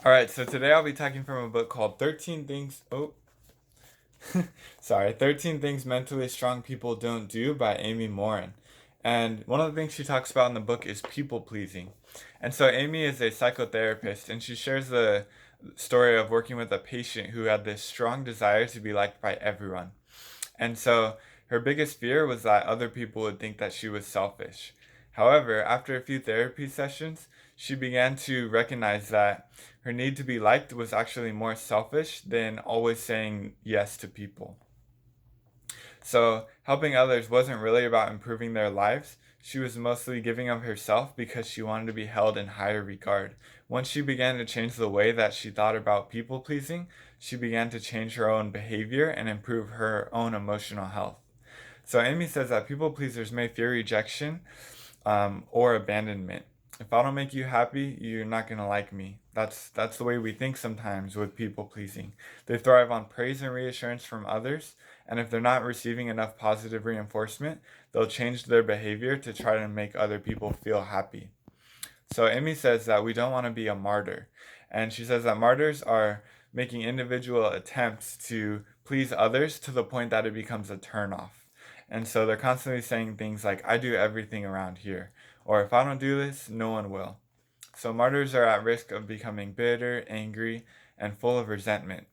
All right, so today I'll be talking from a book called 13 Things. Oh, sorry, 13 Things Mentally Strong People Don't Do by Amy Morin. And one of the things she talks about in the book is people pleasing. And so Amy is a psychotherapist, and she shares the story of working with a patient who had this strong desire to be liked by everyone. And so her biggest fear was that other people would think that she was selfish. However, after a few therapy sessions, she began to recognize that her need to be liked was actually more selfish than always saying yes to people. So, helping others wasn't really about improving their lives. She was mostly giving of herself because she wanted to be held in higher regard. Once she began to change the way that she thought about people pleasing, she began to change her own behavior and improve her own emotional health. So, Amy says that people pleasers may fear rejection or abandonment. If I don't make you happy, you're not gonna like me. That's the way we think sometimes with people pleasing. They thrive on praise and reassurance from others, and if they're not receiving enough positive reinforcement, they'll change their behavior to try to make other people feel happy. So Amy says that we don't want to be a martyr, and she says that martyrs are making individual attempts to please others to the point that it becomes a turnoff. And so they're constantly saying things like, I do everything around here, or if I don't do this, no one will. So martyrs are at risk of becoming bitter, angry, and full of resentment.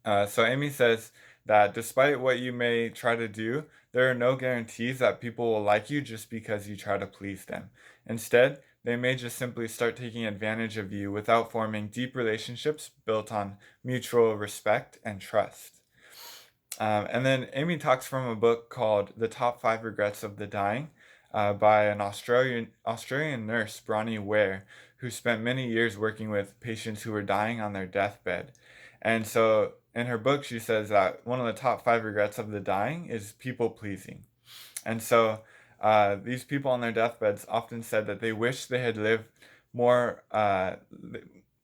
So Amy says that despite what you may try to do, there are no guarantees that people will like you just because you try to please them. Instead, they may just simply start taking advantage of you without forming deep relationships built on mutual respect and trust. And then Amy talks from a book called The Top Five Regrets of the Dying by an Australian nurse, Bronnie Ware, who spent many years working with patients who were dying on their deathbed. And so in her book, she says that one of the top five regrets of the dying is people pleasing. And so these people on their deathbeds often said that they wish they had lived more, uh,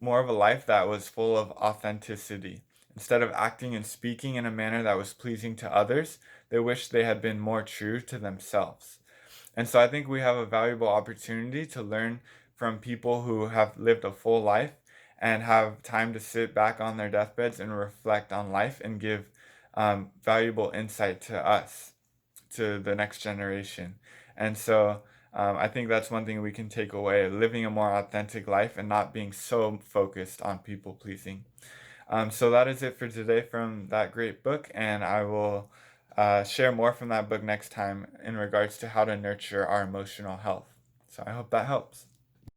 more of a life that was full of authenticity. Instead of acting and speaking in a manner that was pleasing to others, they wish they had been more true to themselves. And so I think we have a valuable opportunity to learn from people who have lived a full life and have time to sit back on their deathbeds and reflect on life and give valuable insight to us, to the next generation. And so I think that's one thing we can take away, living a more authentic life and not being so focused on people pleasing. So that is it for today from that great book, and I will share more from that book next time in regards to how to nurture our emotional health. So I hope that helps.